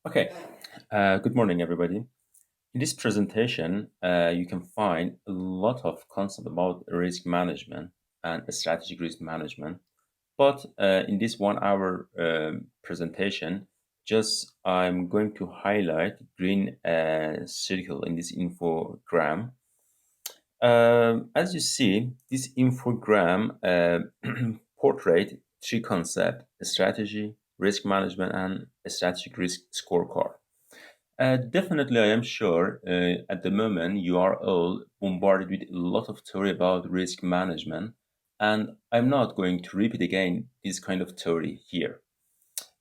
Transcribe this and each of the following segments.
Okay, good morning, everybody. In this presentation, you can find a lot of concept about risk management and strategic risk management. But in this 1 hour presentation, just I'm going to highlight green circle in this infogram. As you see, this infogram portrait three concepts: strategy, risk management, and a strategic risk scorecard. Definitely, I am sure at the moment you are all bombarded with a lot of theory about risk management, and I'm not going to repeat again this kind of theory here.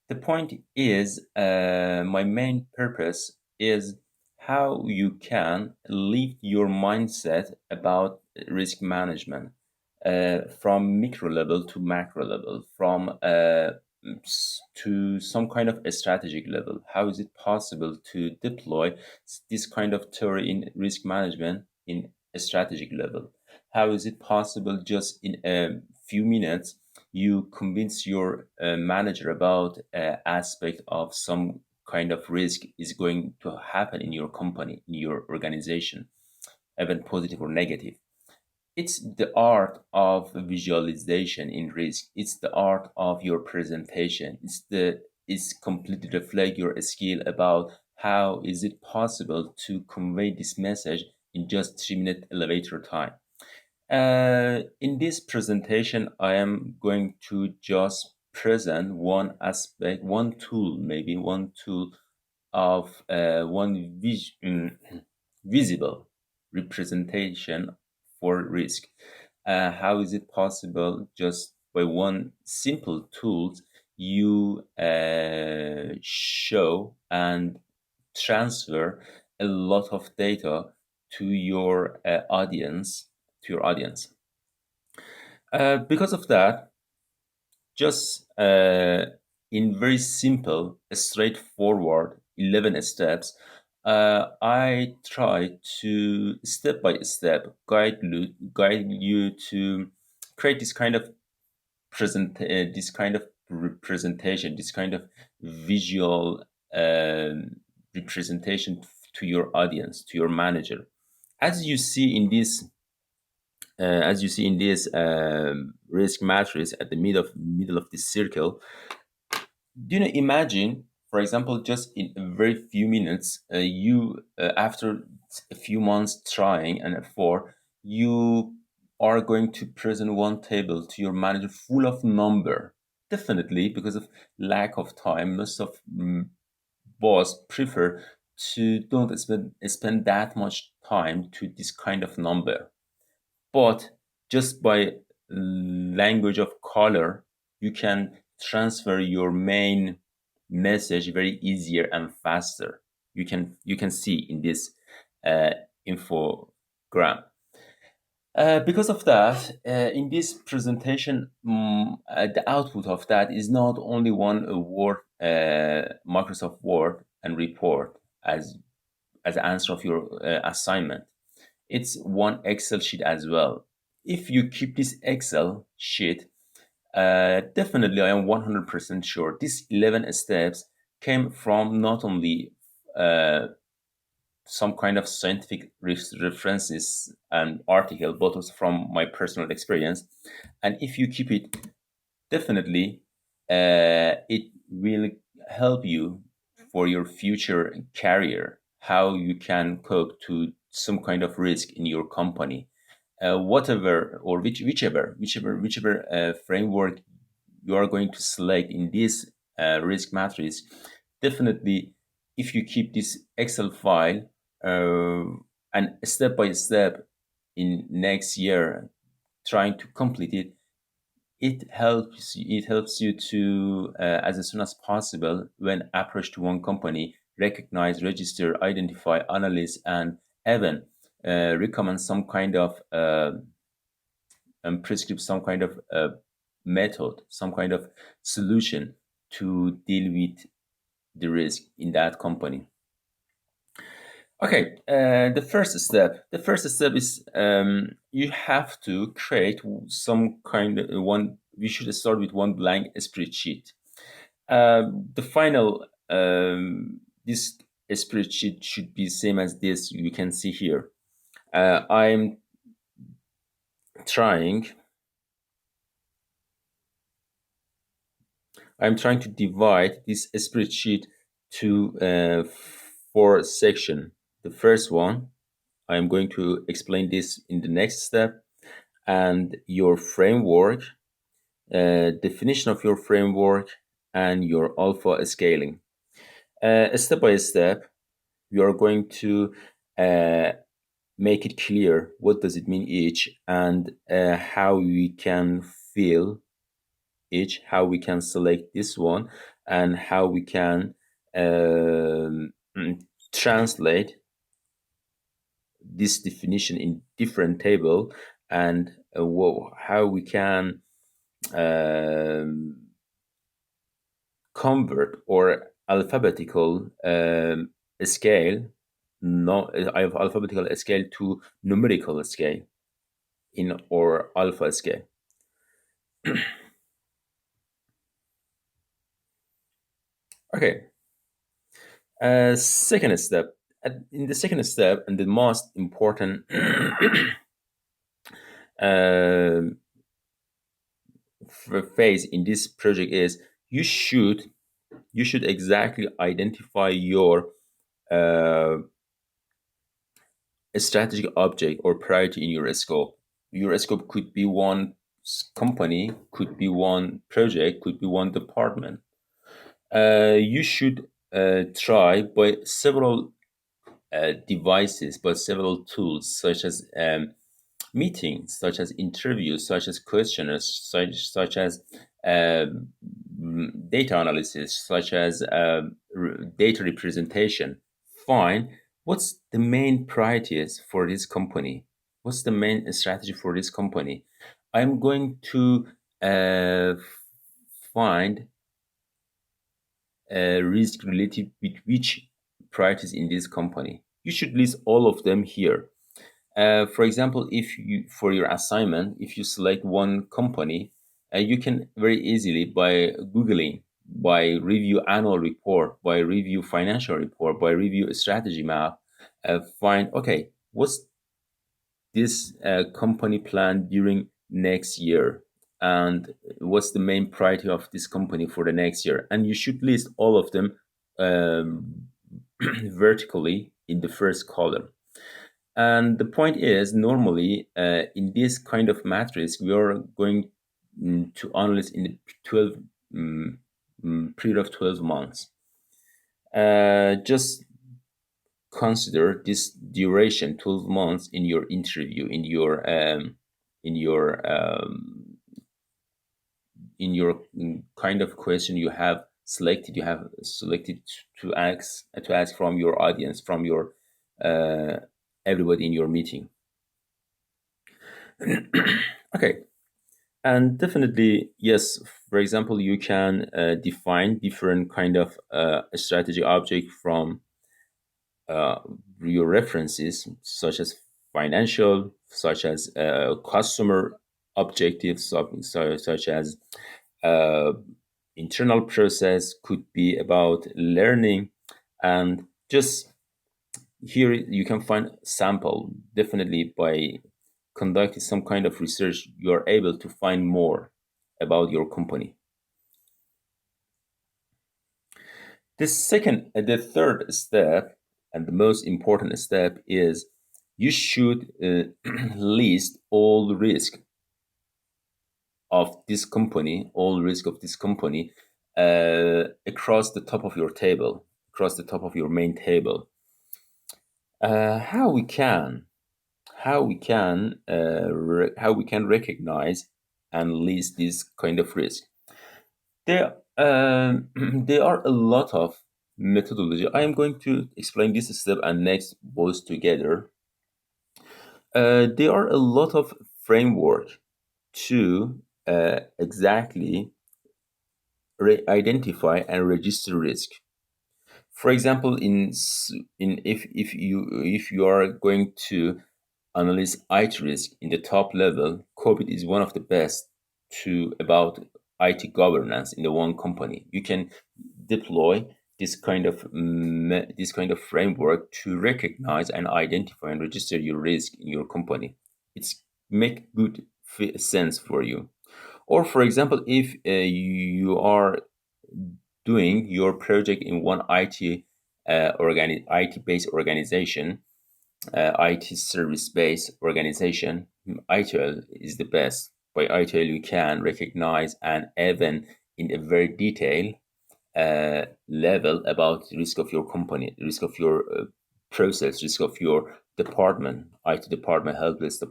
The point is, my main purpose is how you can lift your mindset about risk management from micro level to macro level, from to some kind of a strategic level. How is it possible to deploy this kind of theory in risk management in a strategic level? How is it possible just in a few minutes you convince your manager about aspect of some kind of risk is going to happen in your company, in your organization, even positive or negative? It's the art of visualization in risk. It's the art of your presentation. It's completely reflect your skill about how is it possible to convey this message in just 3 minute elevator time. In this presentation, I am going to just present one aspect, one tool, maybe one tool of visible representation for risk. How is it possible just by one simple tool you show and transfer a lot of data to your audience, because of that, just in very simple, straightforward 11 steps, I try to step by step guide you to create this kind of representation, this kind of visual representation to your audience, to your manager. As you see in this risk matrix at the middle of this circle, do you imagine, for example, just in a very few minutes, you after a few months trying and effort, you are going to present one table to your manager full of number. Definitely, because of lack of time, most of boss prefer to don't spend that much time to this kind of number. But just by language of color, you can transfer your main message very easier and faster. You can see in this uh, infogram. Because of that, in this presentation, the output of that is not only one Word, Microsoft Word and report as answer of your assignment. It's one Excel sheet as well. If you keep this Excel sheet, definitely I am 100% sure these 11 steps came from not only uh, some kind of scientific references and article, but also from my personal experience. And if you keep it, definitely it will help you for your future career, how you can cope to some kind of risk in your company, whatever or whichever framework you are going to select in this risk matrix. Definitely, if you keep this Excel file uh, and step by step in next year trying to complete it, it helps you to as soon as possible when approach to one company, recognize, register, identify, analyze, and even recommend some kind of and prescribe some kind of method, some kind of solution to deal with the risk in that company. Okay, the first step is you have to create some kind of one. We should start with one blank spreadsheet. The final this spreadsheet should be same as this you can see here. I'm trying I'm trying to divide this spreadsheet to four section. The first one, I'm going to explain this in the next step, and your framework, definition of your framework, and your alpha scaling. Step by step, we are going to uh, make it clear what does it mean each, and how we can feel each, how we can select this one, and how we can translate this definition in different table, and how we can um, convert or alphabetical scale, no, alphabetical scale to numerical scale in or alpha scale. Okay. Second step. In the second step, and the most important uh, phase in this project is you should exactly identify your uh, strategic object or priority in your scope. Your scope could be one company, could be one project, could be one department. You should try by several devices, but several tools such as meetings, such as interviews, such as questionnaires, such as um, data analysis, such as data representation. Fine. What's the main priorities for this company? What's the main strategy for this company? I'm going to find risk related with which priorities in this company. You should list all of them here. For example, if you for your assignment, if you select one company, you can very easily by googling, by review annual report, by review financial report, by review a strategy map, find okay what's this company plan during next year, and what's the main priority of this company for the next year, and you should list all of them um, vertically in the first column. And the point is, normally in this kind of matrix, we are going to analyze in the 12 um, period of 12 months. Just consider this duration, 12 months, in your interview, in your um, in your kind of question you have selected to ask from your audience, from your uh, everybody in your meeting. Okay, and definitely yes. For example, you can define different kind of strategy object from uh, your references, such as financial, such as customer objectives, such as uh, internal process, could be about learning, and just here you can find sample. Definitely by conducting some kind of research, you are able to find more about your company. The third step, and the most important step, is you should list all risk of this company across the top of your table, across the top of your main table. How we can how we can recognize and list this kind of risk. There, there are a lot of methodology. I am going to explain this step and next both together. There are a lot of framework to exactly identify and register risk. For example, in if you are going to analyze IT risk in the top level, COVID is one of the best to about IT governance in the one company. You can deploy this kind of framework to recognize and identify and register your risk in your company. It's make good sense for you. Or for example, if you are doing your project in one IT based organization, IT service based organization, ITL is the best. By ITL, you can recognize and even in a very detailed level about the risk of your company, the risk of your process, risk of your department, IT department, help desk,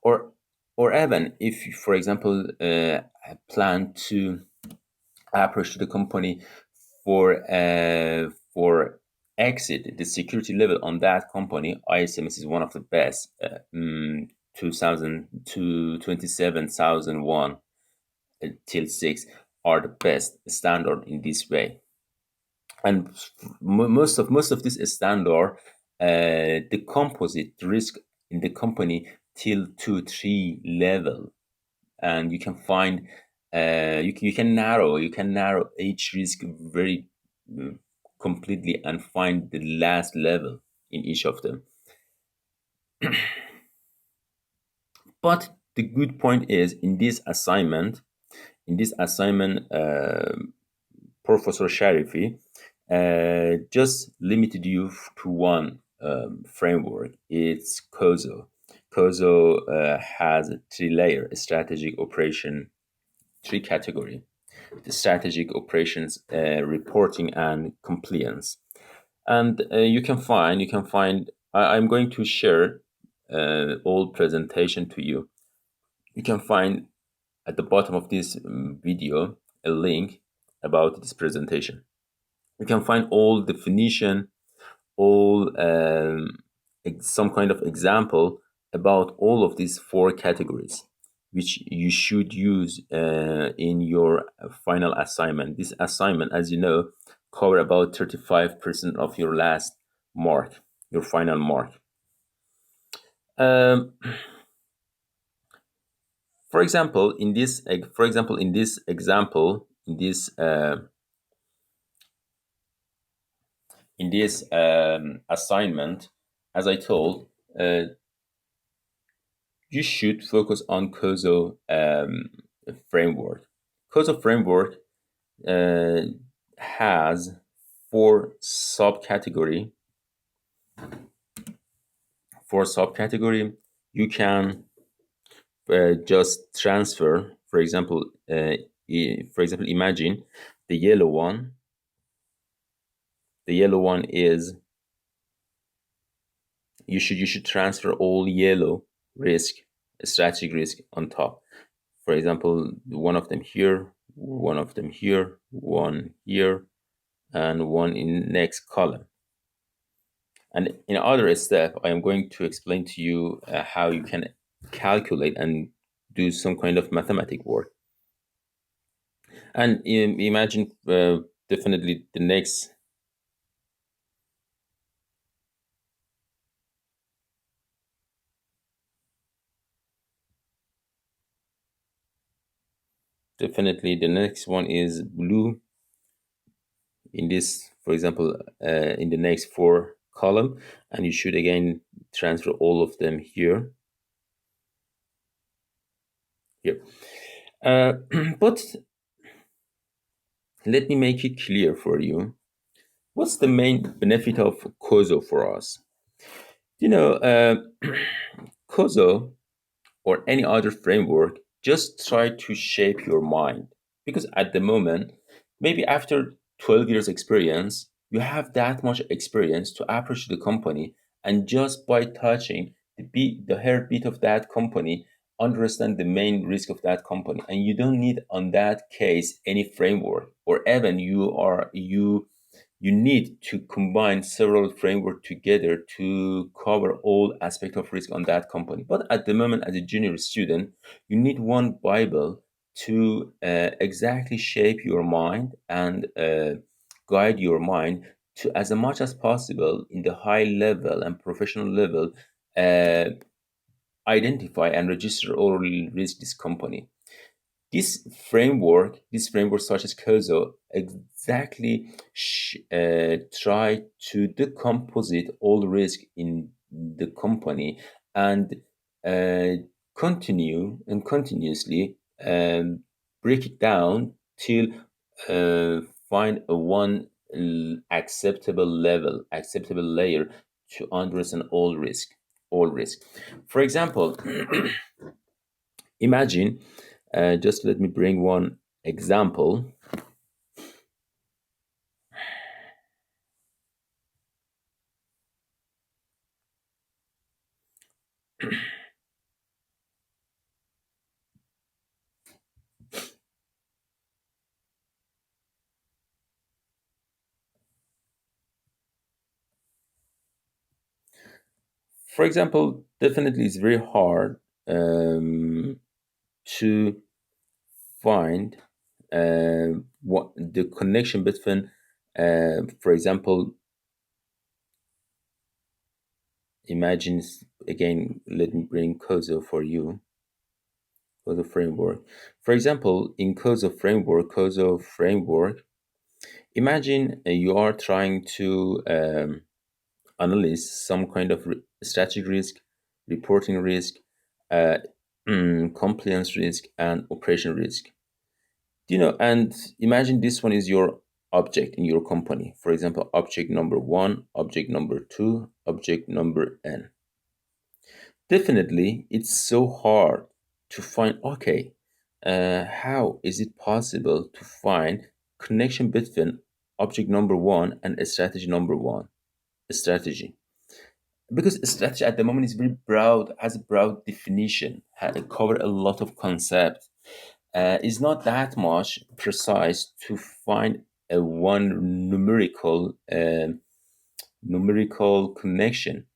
or even if, for example, plan to approach the company for exit the security level on that company. ISMS is one of the best. 2000 to 27001 till 6 are the best standard in this way. And most of this standard, the composite risk in the company till 2 3 level, and you can find you can narrow each risk very completely and find the last level in each of them. But the good point is, in this assignment, Professor Sharifi just limited you to one framework. It's COSO. COSO has a three-layer strategic operation, three category: the strategic operations, reporting, and compliance. And you can find. I'm going to share all presentation to you. You can find at the bottom of this video a link about this presentation. You can find all definition, all some kind of example about all of these four categories, which you should use in your final assignment. This assignment, as you know, cover about 35% of your last mark, your final mark. Um, for example, in this example, in this assignment, as I told, you should focus on COSO framework. COSO framework uh, has four subcategory. You can just transfer. For example, imagine the yellow one. The yellow one is you should transfer all yellow risk, strategic risk on top. For example, one of them here, one of them here, one here, and one in next column. And in other step, I am going to explain to you how you can calculate and do some kind of mathematic work. And imagine definitely the next one is blue. In this, for example, in the next four column, and you should again transfer all of them here. But let me make it clear for you. What's the main benefit of COSO for us? COSO or any other framework just try to shape your mind, because at the moment, maybe after 12 years experience, you have that much experience to approach the company, and just by touching the heartbeat of that company, understand the main risk of that company, and you don't need on that case any framework, or even you need to combine several frameworks together to cover all aspects of risk on that company. But at the moment, as a junior student, you need one Bible to exactly shape your mind and guide your mind to, as much as possible, in the high level and professional level, uh, identify and register or risk this company. This framework such as COSO, exactly try to decompose all risk in the company, and uh, continuously break it down till uh, find a one acceptable layer to understand all risk. For example, imagine, just let me bring one example. For example, definitely it's very hard to find what the connection between, for example, imagine again. Let me bring COSO for you. COSO framework. For example, in COSO framework, imagine you are trying to analyze some kind of strategic risk, reporting risk, uh, compliance risk, and operation risk. And imagine this one is your object in your company. For example, object number one, object number two, object number n. Definitely, it's so hard to find. Okay, how is it possible to find connection between object number one and a strategy number one? A strategy, because strategy at the moment is very broad, has a broad definition, cover a lot of concepts. Is not that much precise to find a one numerical connection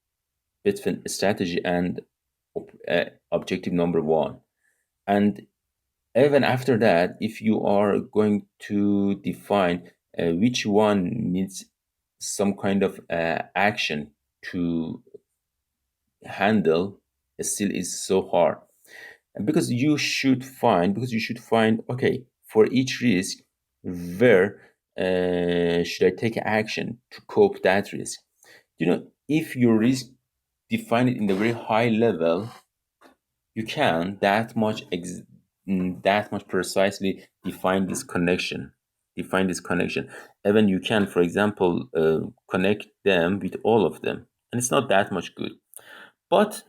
between strategy and objective number one. And even after that, if you are going to define which one needs some kind of action to handle, still is so hard. And because you should find, okay, for each risk, where should I take action to cope that risk. If your risk define it in a very high level, you can that much precisely define this connection. Even you can, for example, connect them with all of them, and it's not that much good. But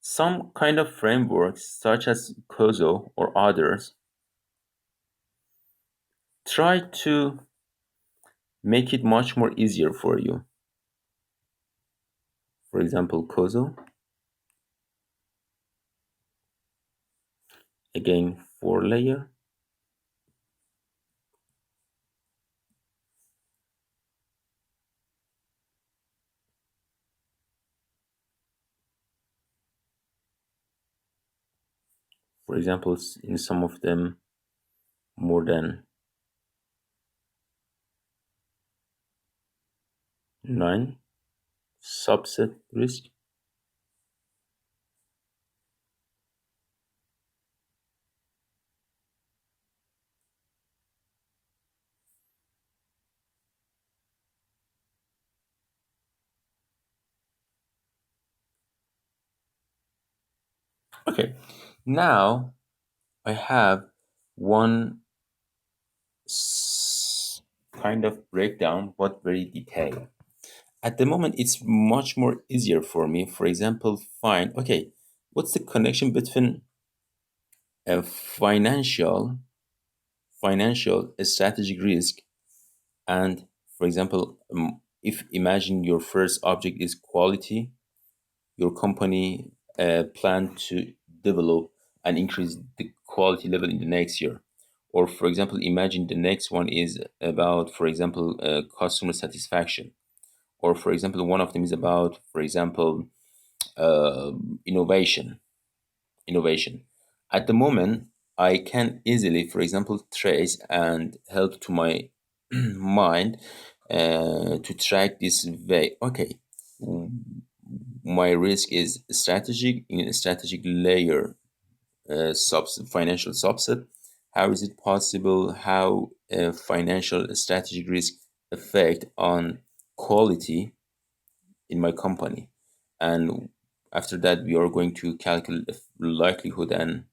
some kind of frameworks, such as COSO or others, try to make it much more easier for you. For example, COSO, again, 4 layer. For example, in some of them, more than 9 subset risk. Okay, now I have one kind of breakdown, but very detailed. At the moment, it's much more easier for me. For example, find, okay, what's the connection between a financial strategic risk and, for example, if imagine your first object is quality, your company plan to develop and increase the quality level in the next year. Or, for example, imagine the next one is about, for example, customer satisfaction. Or, for example, one of them is about, for example, uh, innovation. Innovation. At the moment, I can easily, for example, trace and help to my mind to track this way. Okay, my risk is strategic in a strategic layer, financial subset, How is it possible? How financial strategic risk affect on quality in my company? And after that, we are going to calculate the likelihood and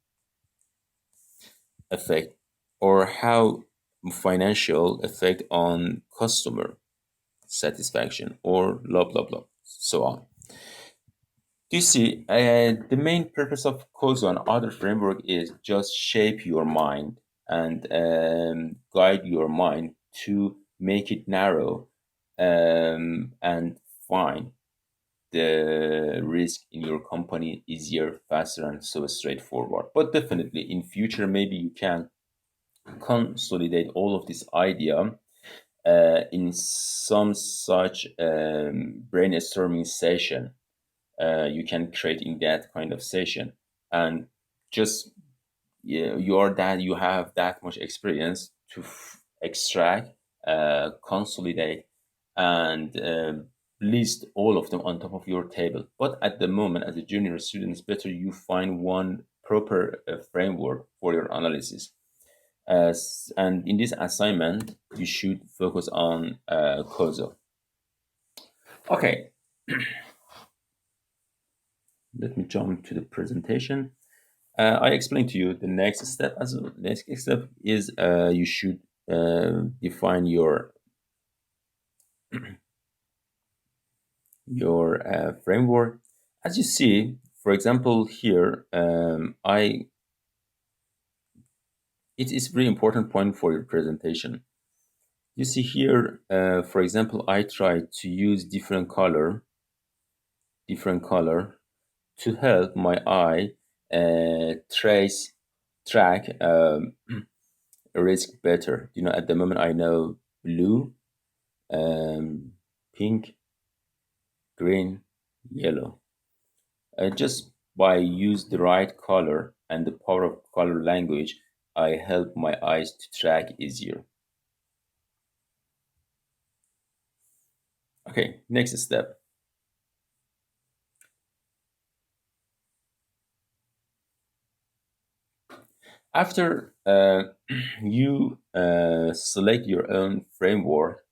effect, or how financial effect on customer satisfaction, or blah blah blah, so on. You see, the main purpose of Kozo and other framework is just shape your mind and guide your mind to make it narrow and find the risk in your company easier, faster, and so straightforward. But definitely in future, maybe you can consolidate all of this idea in some such brainstorming session you can create in that kind of session, and just, yeah, you have that much experience to extract, consolidate, and list all of them on top of your table. But at the moment, as a junior student, it's better you find one proper framework for your analysis. And in this assignment, you should focus on COSO. Okay, let me jump to the presentation. I explained to you the next step. As the next step is you should define your framework. As you see, for example, here, it is very important point for your presentation. You see here, for example, I try to use different color to help my eye trace track risk better. At the moment I know blue, pink, green, yellow. Just by use the right color and the power of color language, I help my eyes to track easier. Okay, next step. After you select your own framework,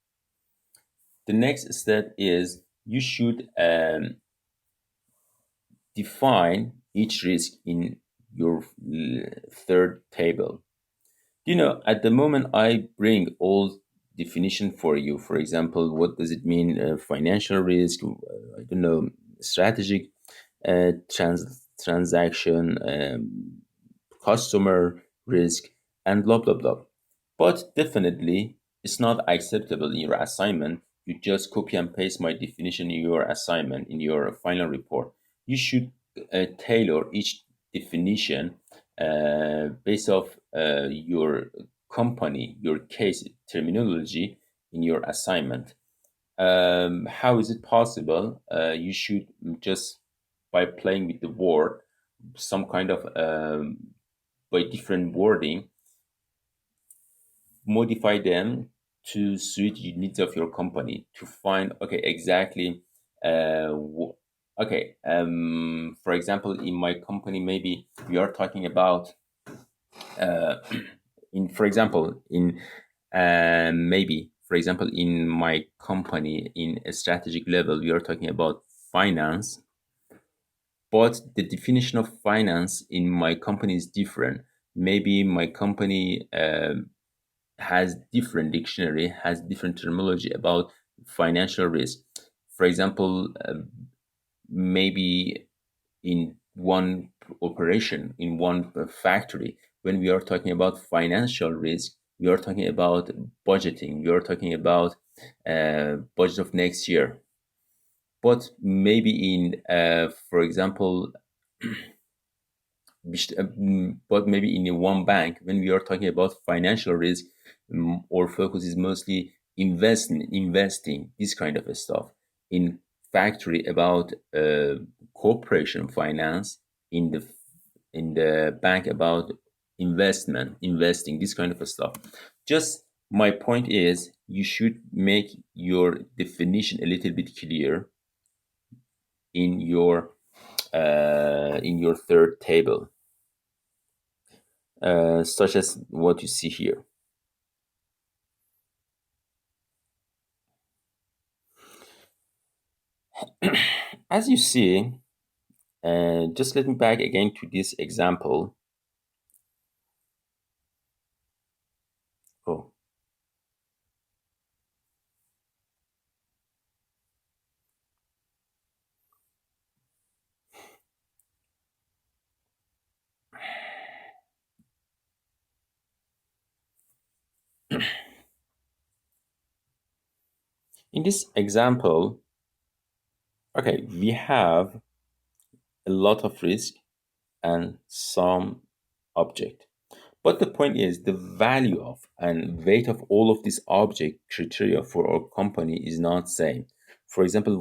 the next step is you should define each risk in your third table. At the moment, I bring all definition for you. For example, what does it mean? Financial risk, I don't know, strategic transaction, customer risk, and blah blah blah. But definitely, it's not acceptable in your assignment. You just copy and paste my definition in your assignment in your final report. You should tailor each definition based off your company, your case terminology in your assignment. How is it possible? You should just, by playing with the word, some kind of by different wording, modify them to suit the needs of your company to find, okay, exactly okay, for example, in my company, maybe we are talking about uh, in for example in maybe for example in my company, in a strategic level, we are talking about finance, but the definition of finance in my company is different. Maybe my company has different dictionary, has different terminology about financial risk. For example, maybe in one operation, in one factory, when we are talking about financial risk, we are talking about budgeting, we are talking about budget of next year. But maybe in, for example, but maybe in a one bank, when we are talking about financial risk, our focus is mostly investing this kind of stuff. In factory, about corporation finance. In the bank, about investing this kind of stuff. Just, my point is, you should make your definition a little bit clear in your third table. such as what you see here. As you see, just let me back again to this example. Oh, in this example, okay, we have a lot of risk and some object. But the point is, the value of and weight of all of these object criteria for our company is not same. For example,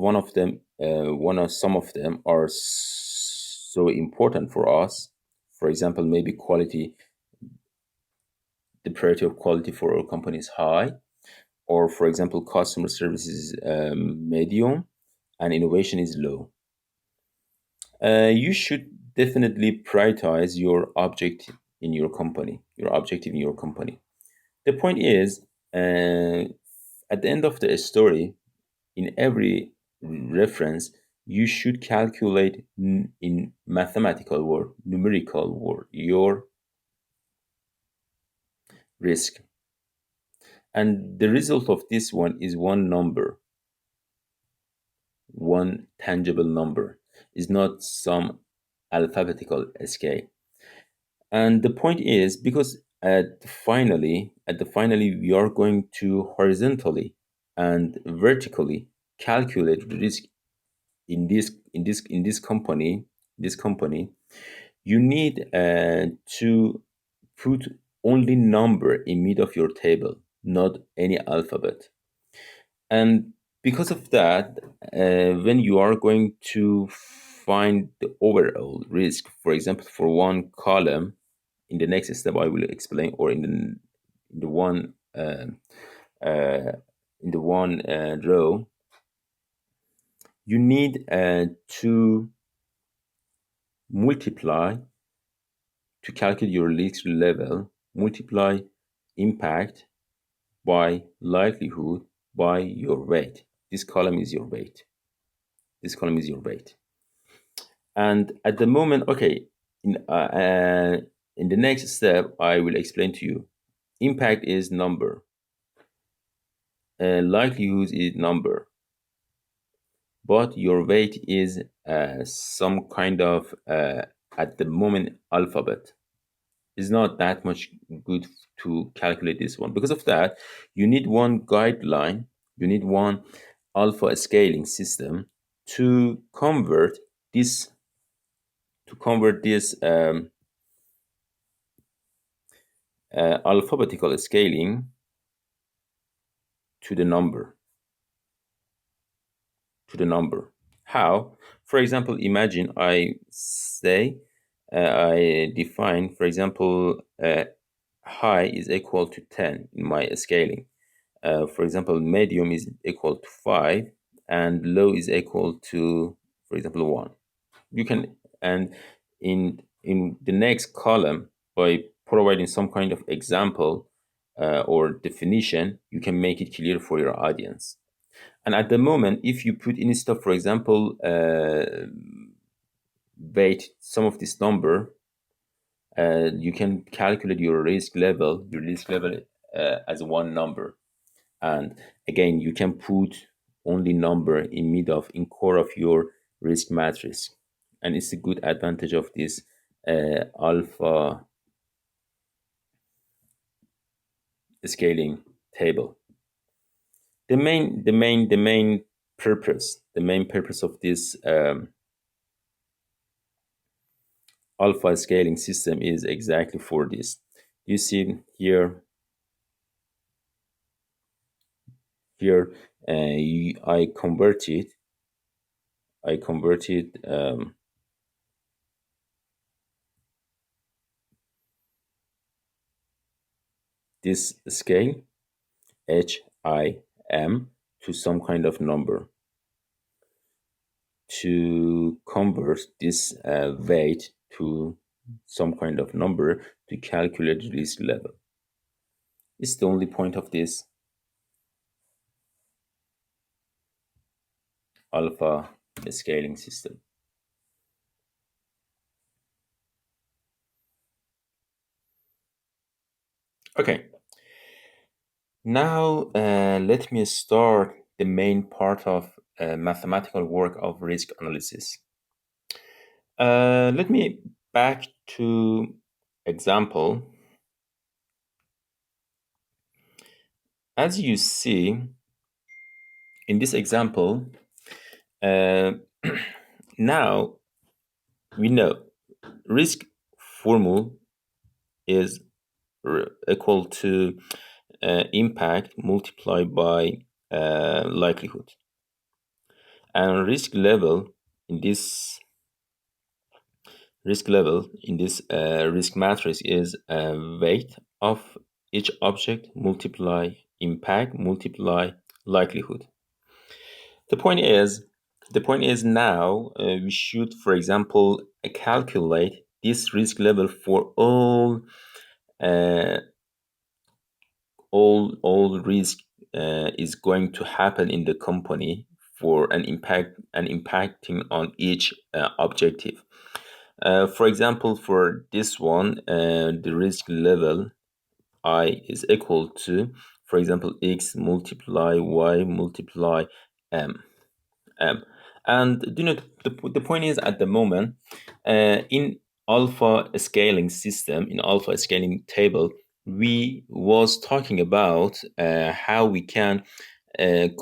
some of them are so important for us. For example, maybe quality, the priority of quality for our company is high, or for example, customer service is medium, and innovation is low. You should definitely prioritize your objective in your company. Your objective in your company. The point is, at the end of the story, in every reference, you should calculate in mathematical word, numerical word, your risk. And the result of this one is one number, one tangible number, is not some alphabetical scale. And the point is because at the finally we are going to horizontally and vertically calculate the risk in this company. You need to put only number in mid of your table, not any alphabet. And because of that, when you are going to find the overall risk, for example, for one column, in the next step I will explain, or the one uh, in the one row, you need to multiply to calculate your risk level, multiply impact by likelihood by your weight. This column is your weight. This column is your weight. And at the moment, okay, in the next step, I will explain to you. Impact is number. Likelihood is number. But your weight is some kind of, at the moment, alphabet. Is not that much good to calculate this one. Because of that, you need one guideline, you need one alpha scaling system to convert this alphabetical scaling to the number how. For example, imagine I define, for example, high is equal to 10 in my scaling. For example, medium is equal to 5, and low is equal to, for example, 1. You can, and in the next column, by providing some kind of example or definition, you can make it clear for your audience. And at the moment, if you put in stuff, for example, weight some of this number, you can calculate your risk level as one number. And again, you can put only number in core of your risk matrix. And it's a good advantage of this alpha scaling table. The main purpose of this alpha scaling system is exactly for this. You see here, I converted this scale HIM to some kind of number to convert this weight to some kind of number to calculate the risk level. It's the only point of this alpha scaling system. Okay, now let me start the main part of mathematical work of risk analysis. Let me back to example. As you see in this example, uh, now we know risk formula is equal to impact multiplied by likelihood, and in this risk level in this risk matrix is weight of each object multiply impact multiply likelihood. The point is, the point is now we should, for example, calculate this risk level for uh, all risk is going to happen in the company for an impact and impacting on each objective. For example, for this one, the risk level I is equal to, for example, x multiply y multiply m. Um, and the point is at the moment in alpha scaling system in alpha scaling table we was talking about how we can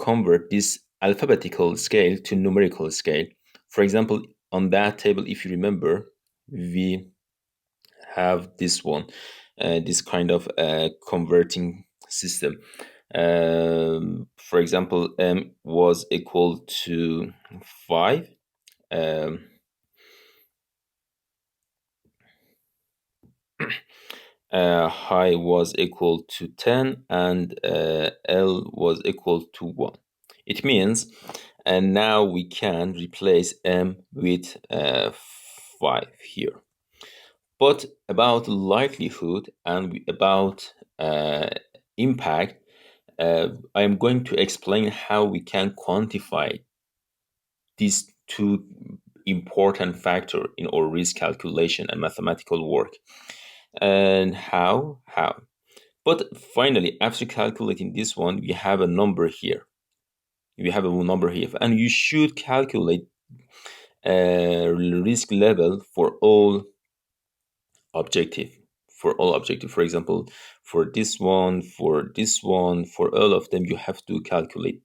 convert this alphabetical scale to numerical scale. For example, on that table, if you remember, we have this one, this kind of converting system. For example, m was equal to 5. Um, high was equal to 10 and L was equal to 1. It means, and now we can replace M with 5 here. But about likelihood and about impact, I am going to explain how we can quantify these two important factor in our risk calculation and mathematical work. And how? But finally, after calculating this one, we have a number here. We have a number here, and you should calculate risk level for all objective. For all objective, for example, for this one, for all of them, you have to calculate.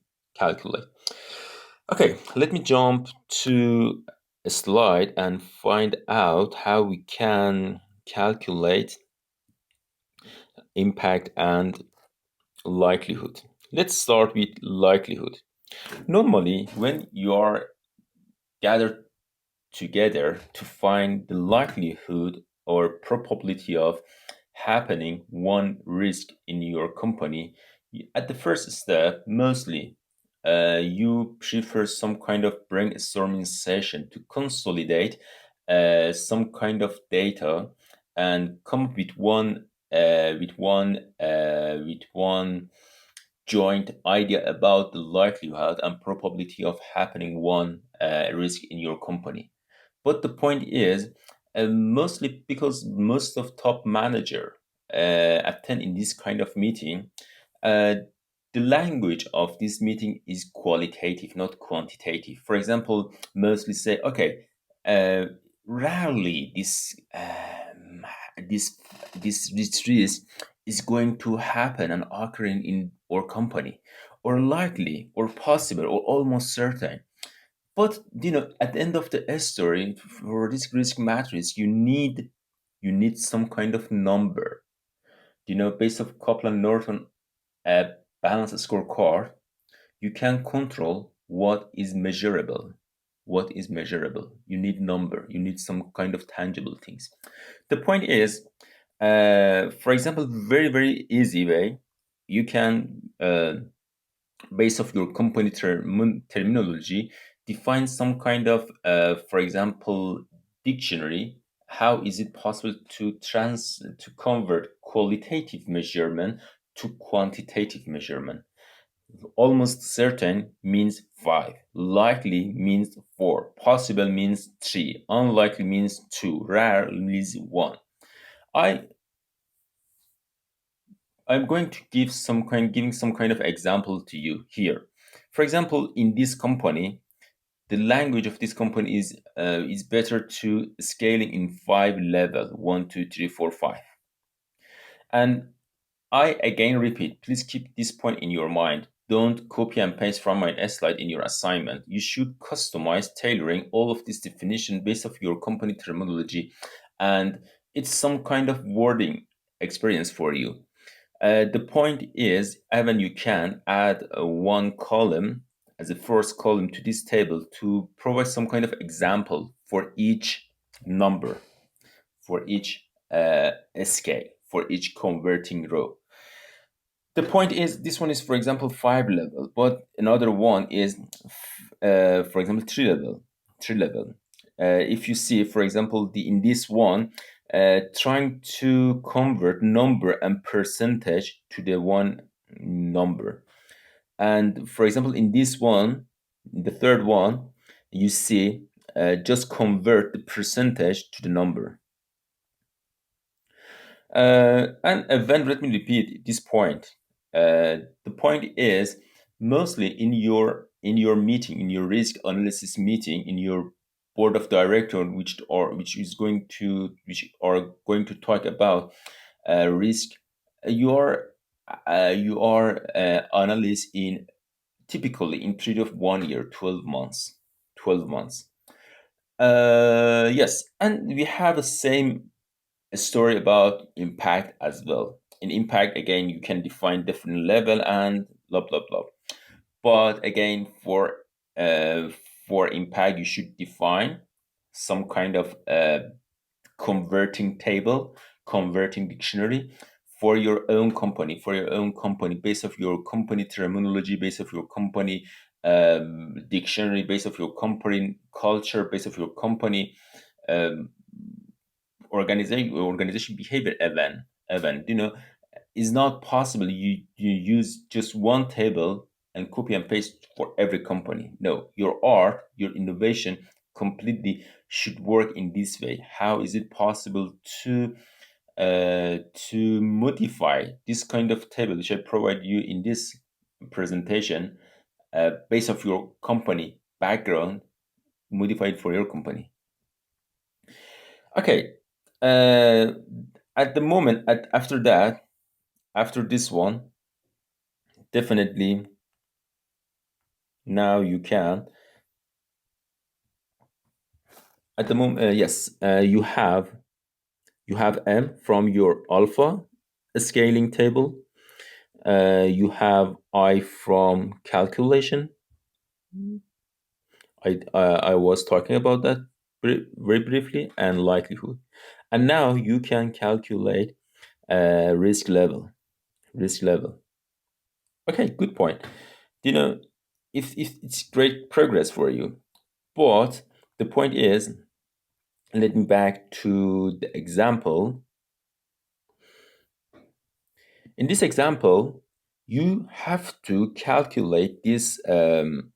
Okay, let me jump to a slide and find out how we can calculate impact and likelihood. Let's start with likelihood. Normally, when you are gathered together to find the likelihood or probability of happening one risk in your company, at the first step, mostly you prefer some kind of brainstorming session to consolidate some kind of data and come up with one joint idea about the likelihood and probability of happening one risk in your company. But the point is, mostly because most of top manager attend in this kind of meeting, uh, the language of this meeting is qualitative, not quantitative. For example, mostly say, okay, uh, rarely this this risk is going to happen and occurring in our company, or likely, or possible, or almost certain. But at the end of the story, for this risk matrix, you need some kind of number. Based off Copeland Norton balance scorecard, you can control what is measurable. What is measurable? You need number. You need some kind of tangible things. The point is, for example, very very easy way, you can based off your company terminology, define some kind of, for example, dictionary how is it possible to convert qualitative measurement to quantitative measurement? Almost certain means 5, likely means 4, possible means 3, unlikely means 2, rare means 1. I I'm going to giving some kind of example to you here. For example, in this company, the language of this company is better to scaling in 5 level, 1, 2, 3, 4, 5. And I again repeat, please keep this point in your mind. Don't copy and paste from my slide in your assignment. You should customize tailoring all of this definition based of your company terminology, and it's some kind of wording experience for you. The point is, even you can add one column as a first column to this table to provide some kind of example for each number, for each scale, for each converting row. The point is, this one is, for example, 5 level, but another one is, for example, 3 level. 3 level. If you see, for example, in this one, trying to convert number and percentage to the one number. And for example, in this one, the third one, you see, just convert the percentage to the number. And let me repeat this point. The point is, mostly in your meeting, in your risk analysis meeting, in your board of director, which are going to talk about risk, you are analyst in typically in period of 1 year, 12 months, 12 months. Yes, and we have the same a story about impact as well. In impact, again, you can define different level and blah blah blah. But again, for impact, you should define some kind of converting table, converting dictionary for your own company, based of your company terminology, based of your company dictionary, based of your company culture, based of your company um, organization behavior event. Is not possible you use just one table and copy and paste for every company. No, your art, your innovation completely should work in this way. How is it possible to modify this kind of table which I provide you in this presentation, based of your company background, modified for your company? Okay. Uh, at the moment, after that, after this one, definitely now you can. At the moment, yes, you have M from your alpha scaling table. You have I from calculation. I was talking about that very briefly, and likelihood. And now you can calculate risk level. Risk level. Okay, good point. You know, if it's great progress for you, but the point is, let me back to the example. In this example, you have to calculate this. You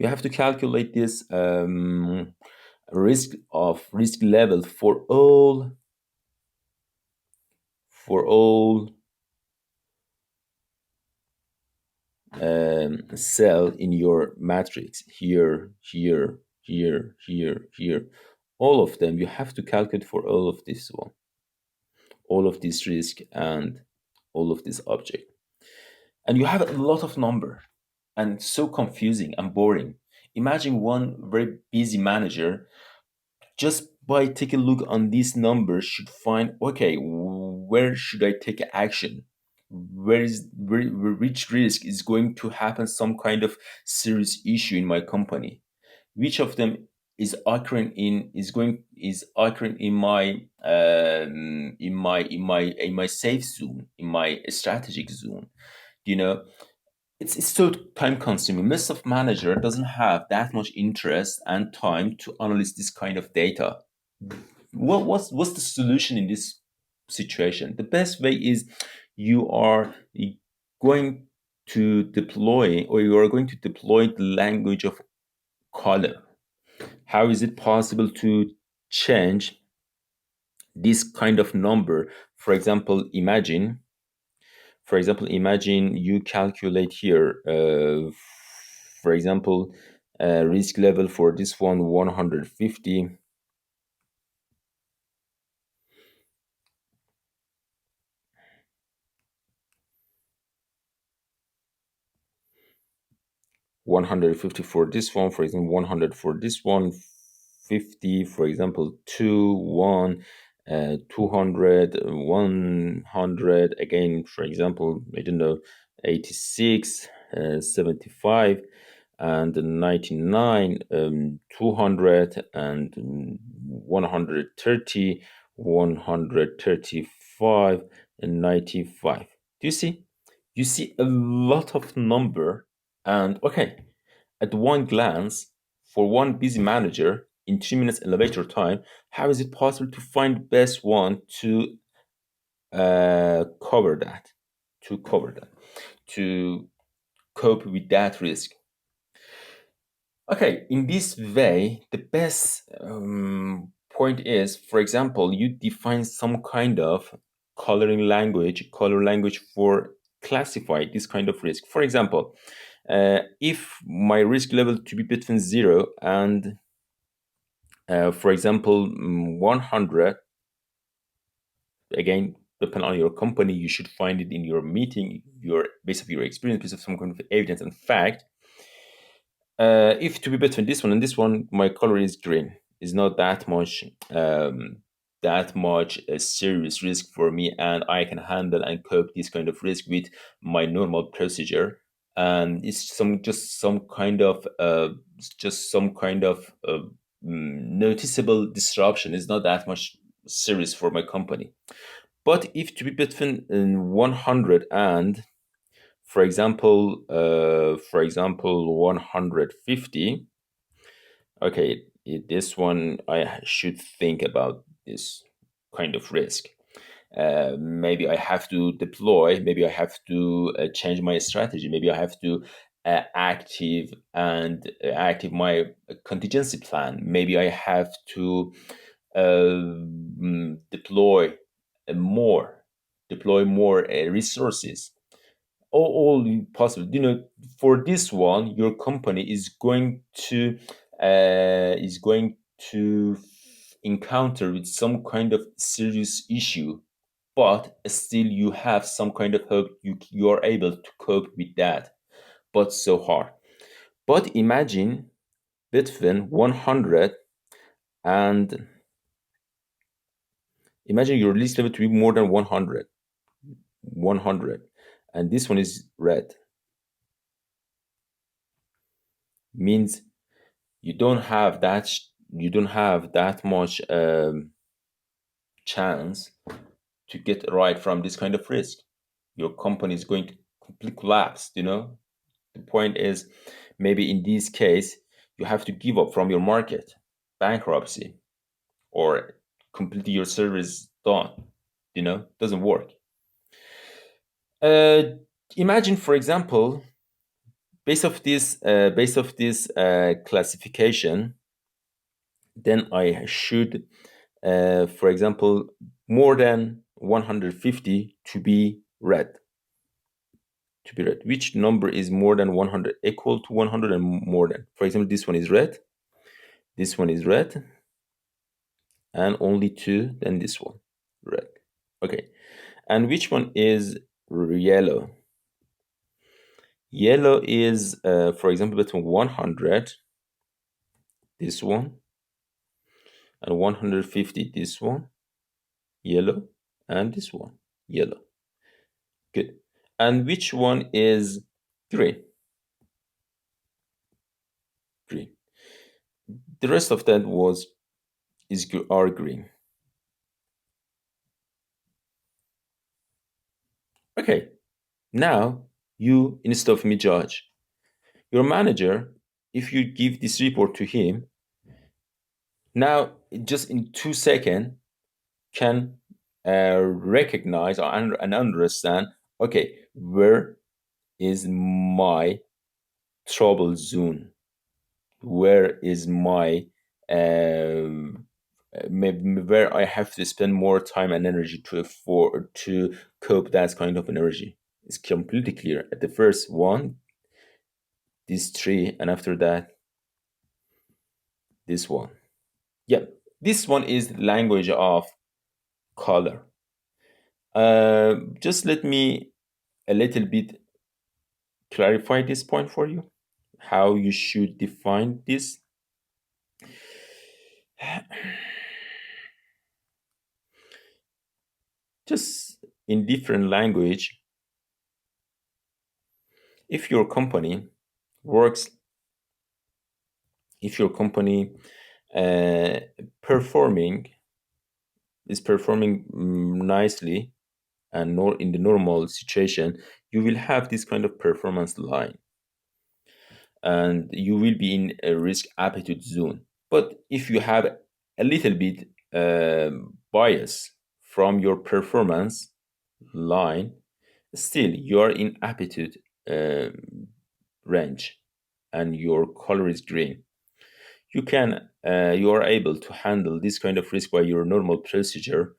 have to calculate this risk level for all cell in your matrix, here, here, here, here, here. All of them, you have to calculate for all of this one, all of this risk and all of this object. And you have a lot of number, and so confusing and boring. Imagine one very busy manager just by take a look on these numbers should find, okay, where should I take action, which risk is going to happen, some kind of serious issue in my company, which of them is occurring in my safe zone, in my strategic zone. you know it's so time consuming. Most of manager doesn't have that much interest and time to analyze this kind of data. What's the solution in this situation? The best way is you are going to deploy, or you are going to deploy the language of color. How is it possible to change this kind of number? For example, imagine you calculate here, for example, risk level for this one 150, 150 for this one, for example, 100 for this one, 50, for example, 2, 1, 200, 100, again, for example, I don't know, 86, 75, and 99, 200, and 130, 135, and 95. Do you see? You see a lot of number, and okay, at one glance, for one busy manager in 3 minutes elevator time, how is it possible to find the best one to cover that, to cover that, to cope with that risk? Okay, in this way, the best point is, for example, you define some kind of color language for classify this kind of risk. For example, if my risk level to be between 0 and, for example, 100, again, depending on your company, you should find it in your meeting, your based of your experience, based of some kind of evidence and fact. If to be between this one and this one, my color is green. It's not that much a serious risk for me, and I can handle and cope this kind of risk with my normal procedure. And it's just some kind of noticeable disruption. It's not that much serious for my company. But if to be between 100 and, for example, 150. Okay, this one I should think about this kind of risk. Maybe I have to deploy. Maybe I have to change my strategy. Maybe I have to active my contingency plan. Maybe I have to deploy more, resources. All possible. For this one, your company is going to encounter with some kind of serious issue, but still you have some kind of hope you are able to cope with that, but so hard. But imagine between 100 and, imagine your risk level to be more than 100, and this one is red, means you don't have that much chance to get right from this kind of risk. Your company is going to completely collapse. The point is, maybe in this case, you have to give up from your market, bankruptcy, or completely your service done. Doesn't work. uh, Imagine, for example, based of this classification, then I should, for example, more than 150 to be red. Which number is more than 100? Equal to 100 and more than. For example, this one is red. This one is red. And only two, then this one, red. Okay. And which one is yellow? Yellow is, for example, between 100, this one, and 150, this one, yellow, and this one, yellow. Good. And which one is green? Green. The rest of that are green. Okay. Now You, instead of me, judge. Your manager, if you give this report to him, now just in 2 seconds can recognize and understand, okay, where is my trouble zone? Where is my um, where I have to spend more time and energy to afford to cope that kind of energy? It's completely clear. At the first one, these three, and after that, this one. Yeah, this one is the language of color. Just let me a little bit clarify this point for you, how you should define this. Just in different language, if your company works, if your company uh, performing is performing nicely and nor in the normal situation, you will have this kind of performance line and you will be in a risk appetite zone. But if you have a little bit bias from your performance line, still you are in appetite range and your color is green. You are able to handle this kind of risk by your normal procedure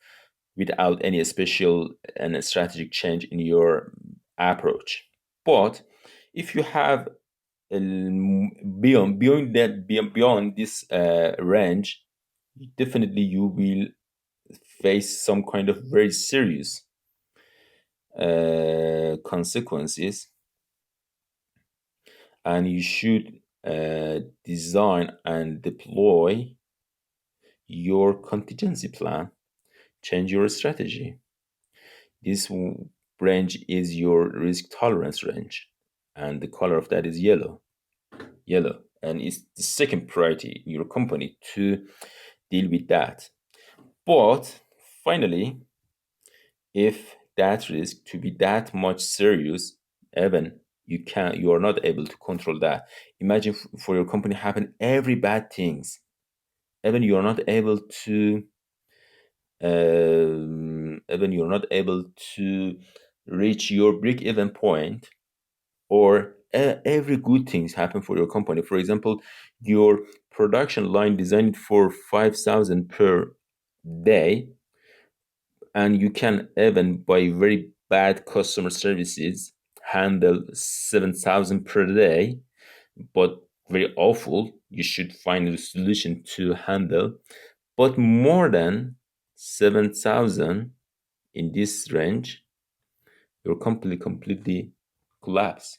without any special and strategic change in your approach. But if you have beyond this range, definitely you will face some kind of very serious consequences, and you should design and deploy your contingency plan, change your strategy. This range is your risk tolerance range, and the color of that is yellow. Yellow, and it's the second priority in your company to deal with that. But finally, if that risk to be that much serious, even you are not able to control that. Imagine for your company happen every bad things, even you are not able to even you're not able to reach your break even point, or every good things happen for your company. For example, your production line designed for 5,000 per day, and you can even by very bad customer services handle 7,000 per day, but very awful. You should find a solution to handle, but more than 7,000 in this range, your company completely collapse.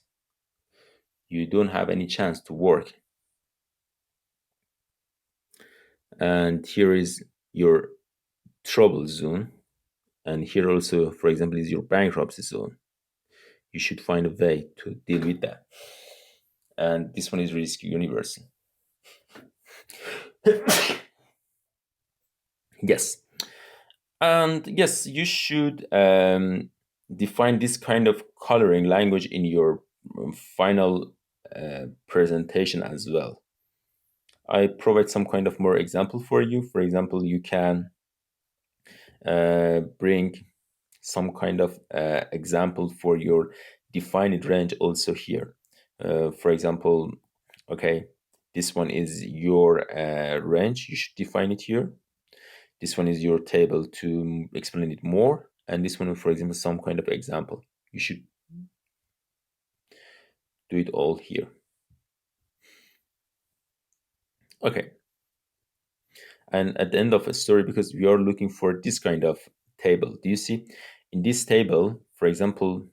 You don't have any chance to work. And here is your trouble zone. And here also, for example, is your bankruptcy zone. You should find a way to deal with that. And this one is risk universal. Yes. And yes, you should define this kind of coloring language in your final presentation as well. I provide some kind of more example for you. For example, you can bring some kind of example for your defined range also here. For example, okay, this one is your range. You should define it here. This one is your table to explain it more. And this one, for example, some kind of example. You should do it all here. Okay. And at the end of a story, because we are looking for this kind of table, do you see? In this table, for example,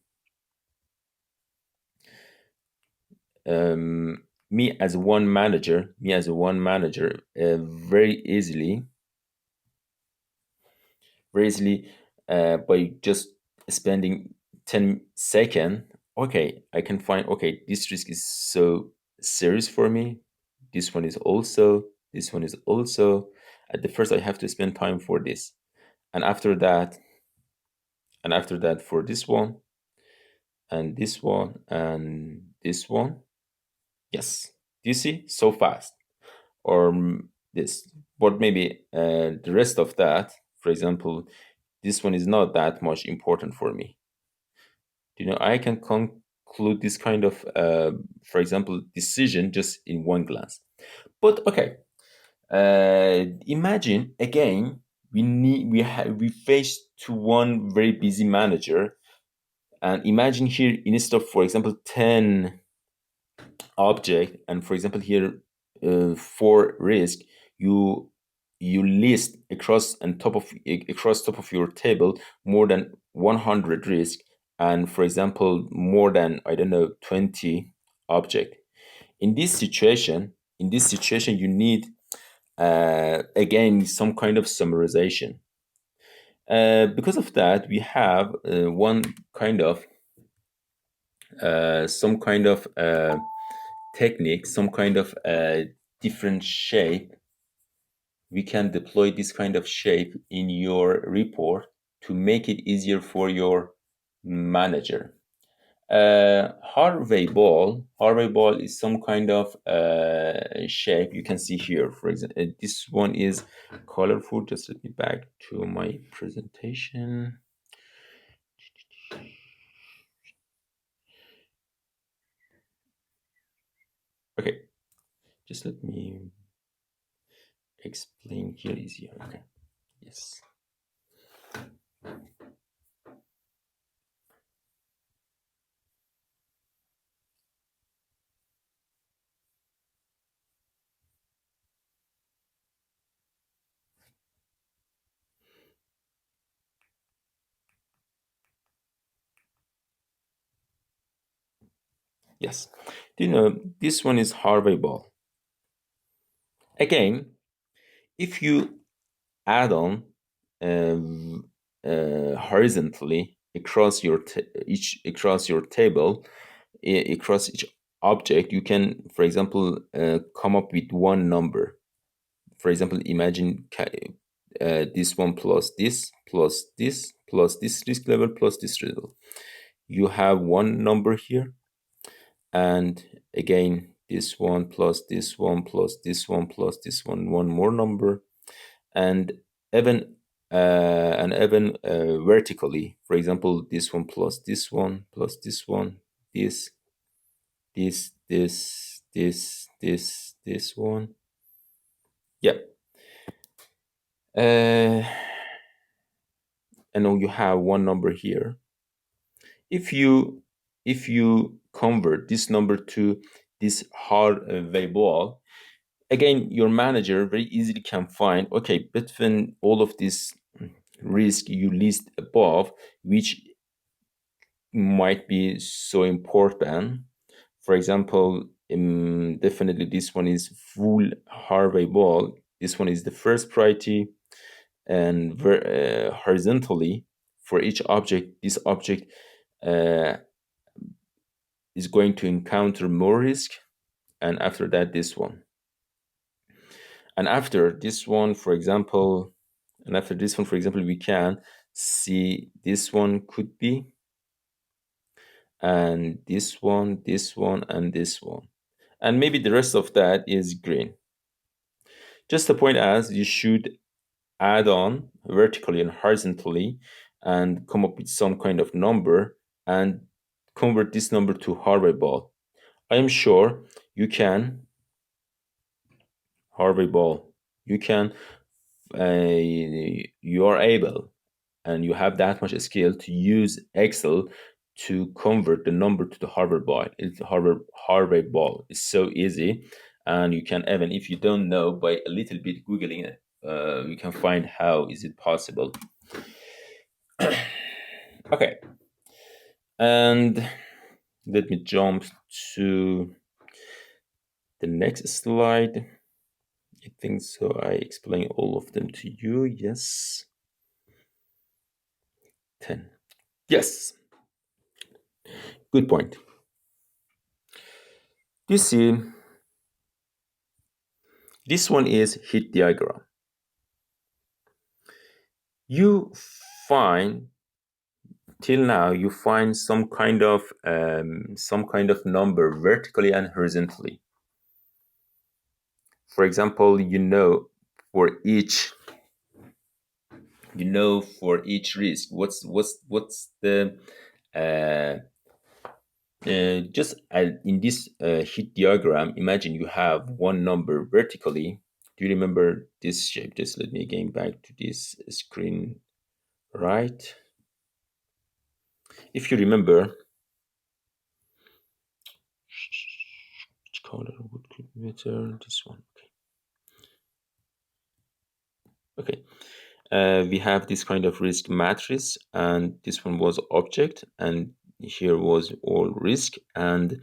me as one manager, very easily, by just spending 10 seconds, okay, I can find, okay, this risk is so serious for me. This one is also, this one is also. At the first, I have to spend time for this. And after that, for this one, and this one and this one. Yes. Do you see? So fast. Or this. But maybe the rest of that, for example, this one is not that much important for me. I can conclude this kind of, for example, decision just in one glance. But okay, imagine again we face to one very busy manager, and imagine here instead of, for example, 10 object, and for example here for risk, you you list across top of your table more than 100 risk, and for example more than, I don't know, 20 object. In this situation you need again some kind of summarization. Because of that, we have one kind of some kind of technique, some kind of different shape. We can deploy this kind of shape in your report to make it easier for your manager. Harvey ball is some kind of shape you can see here. For example, this one is colorful. Just let me back to my presentation. Okay, just let me explain here easier. Okay, yes. Yes. Do you know this one is Harvey ball? Again, if you add on horizontally across across your table, across each object, you can, for example, come up with one number. For example, imagine this one plus this plus this plus this risk level plus this level. You have one number here, and again this one plus this one plus this one plus this one more number, and even vertically, for example, this one plus this one plus this one, this this one. Yeah. uh, and now you have one number here. If you convert this number to this hard variable, again your manager very easily can find, okay, between all of this risk you list above, which might be so important. For example, definitely this one is full Harvey ball. This one is the first priority, and horizontally for each object, this object uh, is going to encounter more risk, and after that this one, and after this one, for example, we can see this one could be, and this one, and this one, and maybe the rest of that is green. Just the point as you should add on vertically and horizontally and come up with some kind of number and convert this number to Harvey ball. I am sure you can Harvey ball. You can, you are able, and you have that much skill to use Excel to convert the number to the Harvard ball. Harvard ball. It's so easy, and you can, even if you don't know, by a little bit googling it, you can find how is it possible. Okay, and let me jump to the next slide. I think so. I explain all of them to you. Yes. 10. Yes. Good point. You see, this one is heat diagram. You find till now you find some kind of number vertically and horizontally. For example, for each for each risk what's the uh, just in this heat diagram, imagine you have one number vertically. Do you remember this shape? Just let me again back to this screen, right? If you remember, which color would be better? This one. Okay. We have this kind of risk matrix, and this one was object, and here was all risk, and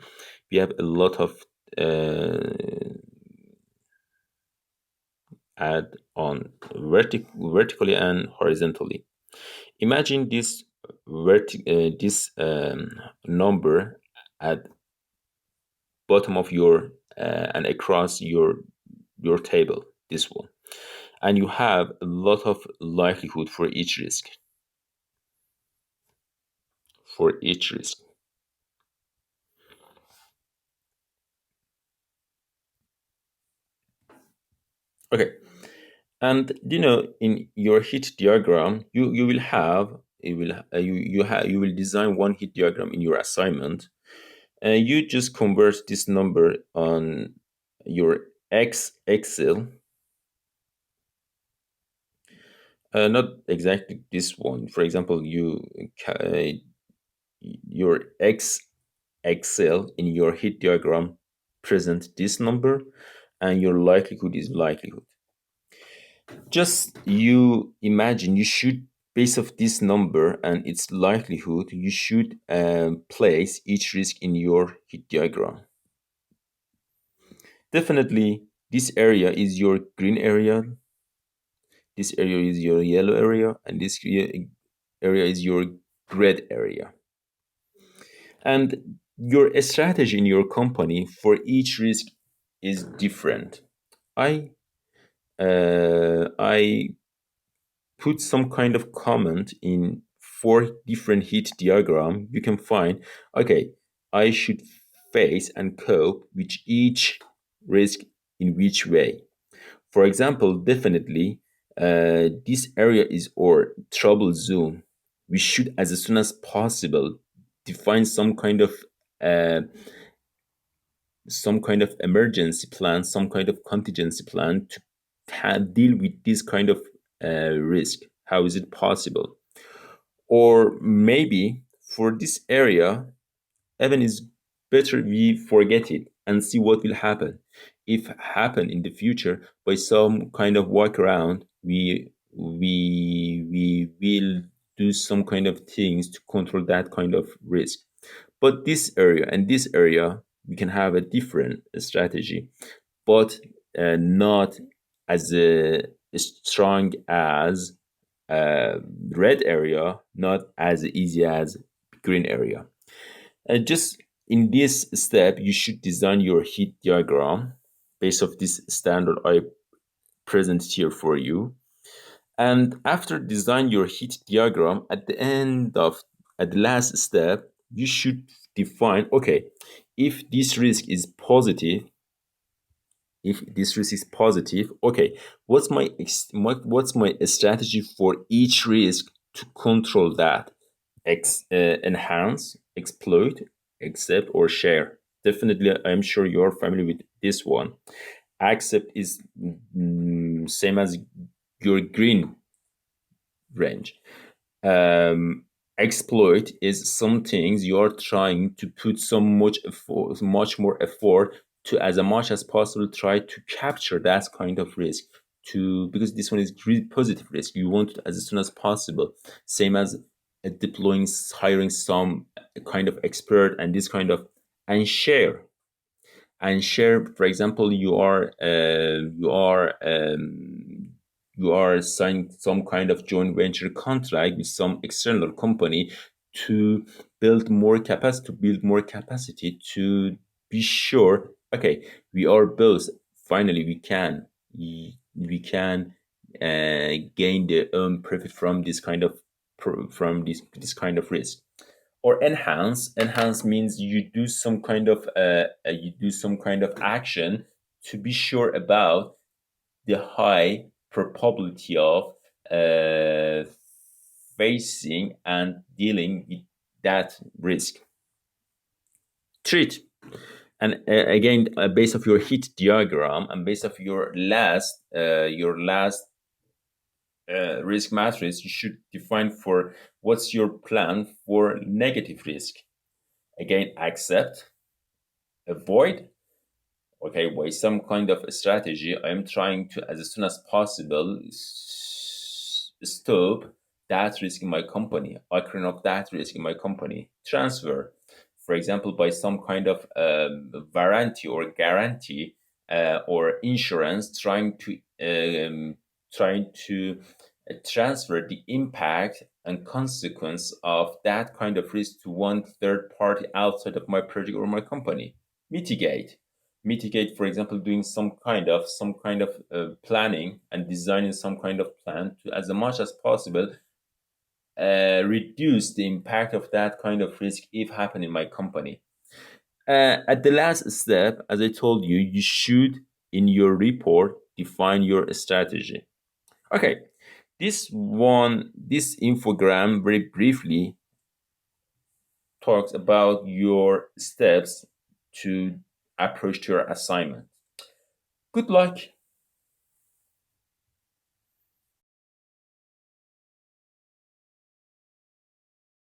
we have a lot of uh, add on vertically and horizontally. Imagine this number at bottom of your and across your table, this one, and you have a lot of likelihood for each risk. For each risk, okay. And in your heat diagram, you will have you will design one heat diagram in your assignment, and you just convert this number on your Excel. Not exactly this one. For example, your Excel in your heat diagram present this number, and your likelihood is likelihood. Just you imagine you should, based off this number and its likelihood, you should place each risk in your heat diagram. Definitely, this area is your green area, this area is your yellow area, and this area is your red area. And your strategy in your company for each risk is different. I put some kind of comment in four different heat diagram. You can find, okay, I should face and cope with each risk in which way. For example, definitely, this area is our trouble zone. We should, as soon as possible, define uh, some kind of emergency plan, some kind of contingency plan to deal with this kind of risk. How is it possible? Or maybe for this area, even is better we forget it and see what will happen. If happen in the future by some kind of workaround, we will do some kind of things to control that kind of risk. But this area and this area, we can have a different strategy, but not as strong as red area, not as easy as green area. And just in this step, you should design your heat diagram based off this standard I present here for you. And after design your heat diagram, at the last step, you should define, okay, if this risk is positive, okay, what's my strategy for each risk to control that? Enhance, exploit, accept, or share. Definitely, I'm sure you're familiar with this one. Accept is same as your green range. Exploit is some things you are trying to put much more effort to, as much as possible, try to capture that kind of risk. To because this one is really positive risk. You want it as soon as possible. Same as deploying, hiring some kind of expert and this kind of, and share. And share, for example, you are signing some kind of joint venture contract with some external company to build more capacity to be sure, okay, we are both, finally we can gain the profit from this kind of from this kind of risk. Or enhance means you do some kind of action to be sure about the high probability of uh, facing and dealing with that risk. Treat. And again, based off your heat diagram and based off your last risk matrix, you should define for what's your plan for negative risk. Again, accept, avoid. Okay, by some kind of strategy, I'm trying to, as soon as possible, stop that risk in my company, occurring of that risk in my company. Transfer, for example, by some kind of warranty or guarantee or insurance, trying to transfer the impact and consequence of that kind of risk to one third party outside of my project or my company. Mitigate, for example, doing some kind of planning and designing some kind of plan to, as much as possible, reduce the impact of that kind of risk if happen in my company. At the last step, as I told you, you should in your report define your strategy. Okay, this infogram very briefly talks about your steps to approach to your assignment. Good luck.